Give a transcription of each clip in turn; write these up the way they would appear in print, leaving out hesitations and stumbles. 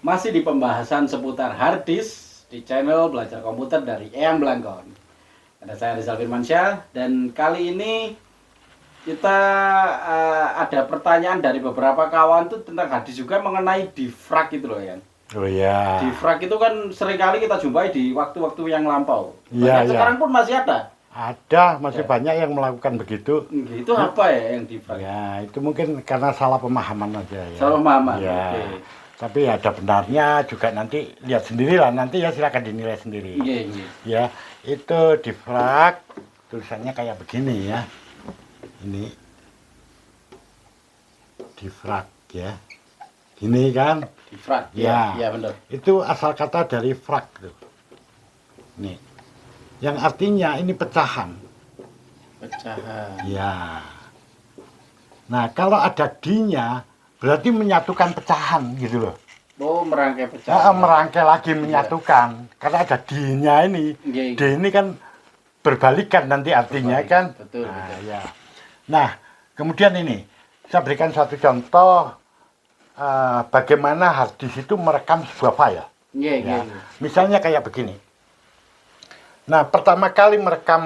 Masih di pembahasan seputar hard disk di channel Belajar Komputer dari Eyang Blangkon. Ada saya Rizal Firmansyah dan kali ini kita ada pertanyaan dari beberapa kawan tuh tentang hard disk juga mengenai defrag itu loh ya. Oh iya. Defrag itu kan seringkali kita jumpai di waktu-waktu yang lampau. Iya, Bahkan sekarang pun masih ada. Ada, masih Ya. banyak yang melakukan begitu. Itu apa ya yang defrag? Ya, itu mungkin karena salah pemahaman aja ya. Salah pemahaman. Ya. Oke. Tapi ada benarnya juga, nanti lihat sendirilah, nanti ya silakan dinilai sendiri. Iya. Ya, itu defrag tulisannya kayak begini ya. Ini defrag ya. Gini kan? Defrag. Ya. Iya benar. Itu asal kata dari frag tuh. Nih. Yang artinya ini pecahan. Pecahan. Ya. Nah, kalau ada D-nya berarti menyatukan pecahan gitu loh. Oh, merangkai pecahan. Merangkai lagi menyatukan. Karena ada D-nya ini. Iya. D ini kan berbalikan nanti artinya kan. Betul. Nah, Betul. ya. Nah, kemudian ini saya berikan satu contoh bagaimana hard disk itu merekam sebuah file. Iya. Ya. Misalnya kayak begini. Nah, pertama kali merekam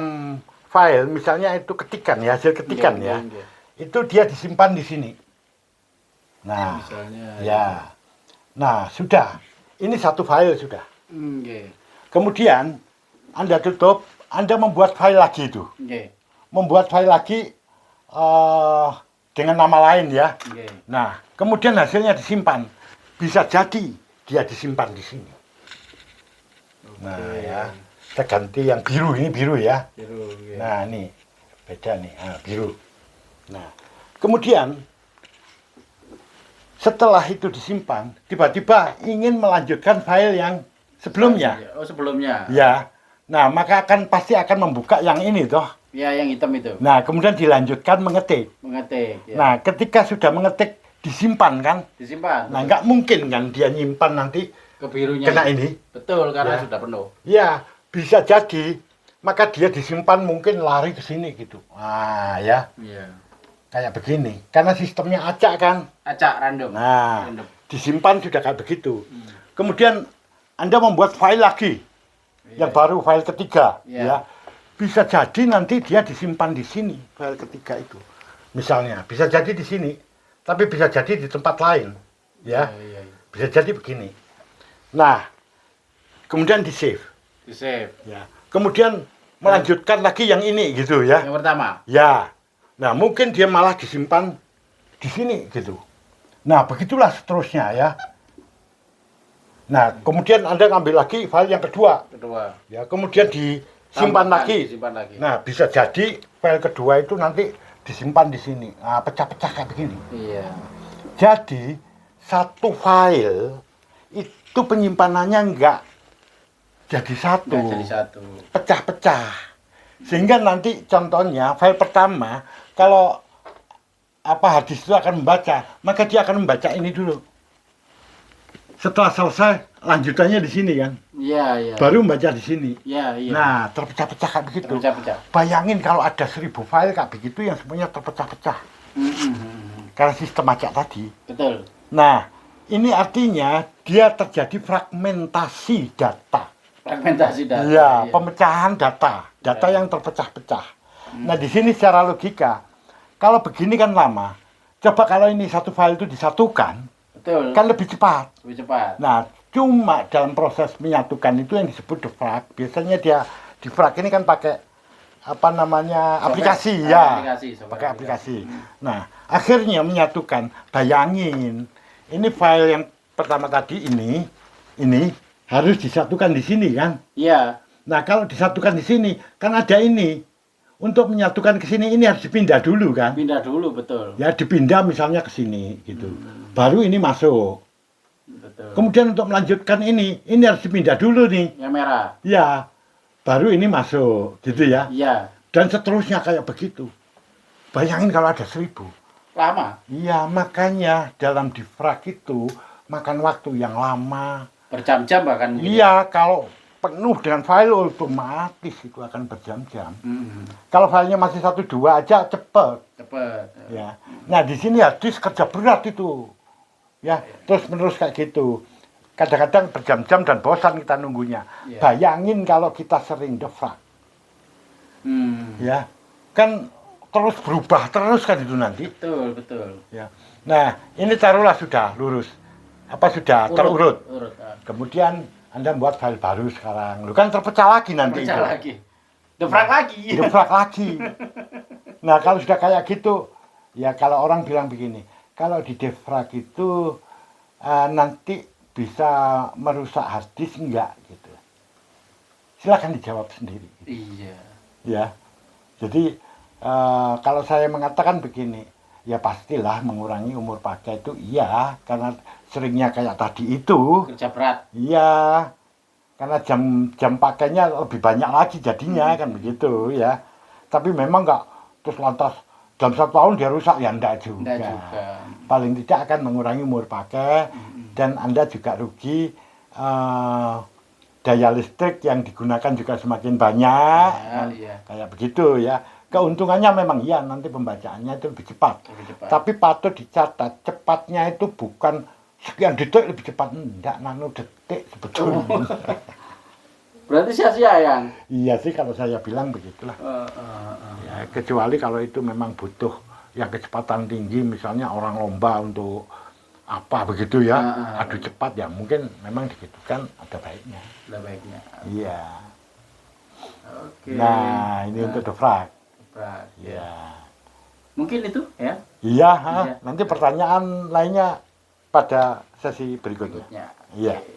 file, misalnya itu ketikan ya, hasil ketikan ya. Iya. Itu dia disimpan di sini. Nah, Misalnya. ya. Nah, sudah. Ini satu file sudah. Iya. Kemudian Anda tutup, Anda membuat file lagi itu. Iya. Membuat file lagi dengan nama lain ya. Iya. Nah, kemudian hasilnya disimpan. Bisa jadi dia disimpan di sini. Nah, ya. Kita ganti yang biru, ini biru ya. Biru. Iya. Nah, ini beda nih, biru. Nah, kemudian setelah itu disimpan, tiba-tiba ingin melanjutkan file yang sebelumnya. Oh, sebelumnya. Ya. Nah, maka pasti akan membuka yang ini toh. Ya, yang hitam itu. Nah, kemudian dilanjutkan mengetik. Mengetik. Ya. Nah, ketika sudah mengetik, disimpan kan. Disimpan. Nah, nggak mungkin kan dia nyimpan nanti ke birunya. kena ini. Betul, karena Ya. sudah penuh. Ya, bisa jadi. Maka dia disimpan mungkin lari ke sini gitu. Nah, ya. Iya. Kayak begini. Karena sistemnya acak kan. Acak random. Nah, Random. disimpan sudah kayak begitu. Kemudian Anda membuat file lagi. Yang baru file ketiga. Iya. Ya. Bisa jadi nanti dia disimpan di sini. File ketiga itu. Misalnya, bisa jadi di sini. Tapi bisa jadi di tempat lain. Ya. Iya. Bisa jadi begini. Nah, kemudian di save. Di save. Ya. Kemudian melanjutkan lagi yang ini gitu ya. Yang pertama. Ya. Nah, mungkin dia malah disimpan di sini gitu. Nah, begitulah seterusnya ya. Nah, kemudian Anda ngambil lagi file yang kedua. Kedua. Ya, kemudian disimpan lagi. Disimpan lagi. Nah, bisa jadi file kedua itu nanti disimpan di sini. Nah, pecah-pecah kayak begini. Iya. Jadi, satu file itu penyimpanannya enggak jadi satu. Nggak jadi satu. Pecah-pecah. Sehingga nanti contohnya file pertama kalau hard disk itu akan membaca, maka dia akan membaca ini dulu. Setelah selesai lanjutannya di sini kan. Iya. Baru membaca di sini. Iya. Nah, terpecah-pecah kayak begitu. Terpecah-pecah. Bayangin kalau ada 1000 file kayak begitu yang semuanya terpecah-pecah. Karena sistem acak tadi. Betul. Nah, ini artinya dia terjadi fragmentasi data. Fragmentasi data. Iya, pemecahan data yang terpecah-pecah. Nah, di sini secara logika, kalau begini kan lama. Coba kalau ini satu file itu disatukan, Betul. kan lebih cepat. Lebih cepat. Nah, cuma dalam proses menyatukan itu yang disebut defrag. Biasanya dia defrag ini kan pakai aplikasi ya. Pakai aplikasi. Nah, akhirnya menyatukan. Bayangin, ini file yang pertama tadi ini harus disatukan di sini kan? Iya. Nah, kalau disatukan di sini, kan ada ini. Untuk menyatukan ke sini, ini harus dipindah dulu kan? Pindah dulu, betul. Ya, dipindah misalnya ke sini, gitu. Baru ini masuk. Betul. Kemudian untuk melanjutkan ini harus dipindah dulu nih. Yang merah. Ya, baru ini masuk, gitu ya. Iya. Dan seterusnya kayak begitu. Bayangin kalau ada 1000. Lama. Iya, makanya dalam defrag itu makan waktu yang lama. Berjam-jam bahkan mungkin. Iya, kalau penuh dengan file otomatis itu akan berjam-jam. Kalau filenya masih 1-2 aja cepet. Cepet. Ya. Nah, di sini hard disk kerja berat itu. Ya, terus menerus kayak gitu. kadang-kadang berjam-jam dan bosan kita nunggunya. Iya. Bayangin kalau kita sering defrag, ya kan terus berubah terus kan itu nanti. Betul, betul. Ya. Nah, ini taruhlah sudah lurus, apa sudah terurut. Urut. Kemudian Anda membuat file baru sekarang, lu kan terpecah lagi nanti Pecah itu. lagi. Defrag lagi. Defrag lagi. Nah, kalau sudah kayak gitu, ya kalau orang bilang begini, kalau di defrag itu nanti bisa merusak hard disk enggak gitu. Silakan dijawab sendiri. Iya. Ya. Jadi kalau saya mengatakan begini, ya pastilah mengurangi umur pakai itu iya, karena seringnya kayak tadi itu. Kerja berat. Iya. Karena jam pakainya lebih banyak lagi jadinya kan begitu ya. Tapi memang enggak terus lantas dalam 1 tahun dia rusak ya enggak juga. Enggak juga. Paling tidak akan mengurangi umur pakai dan Anda juga rugi daya listrik yang digunakan juga semakin banyak kan? Iya. Kayak begitu ya. Keuntungannya memang iya nanti pembacaannya itu lebih cepat. Lebih cepat. Tapi patut dicatat cepatnya itu bukan sekian detik lebih cepat, enggak nano detik sebetulnya. Berarti sia-sia yang. Iya sih kalau saya bilang begitulah. Ya, kecuali kalau itu memang butuh yang kecepatan tinggi, misalnya orang lomba untuk apa begitu ya, adu cepat ya mungkin memang digitukan ada baiknya. Ada baiknya. Iya. Oke. Nah ini untuk defrag. Defrag. Iya. Mungkin itu ya. Iya, Iya. nanti pertanyaan lainnya pada sesi berikutnya. Berikutnya. Iya. Oke.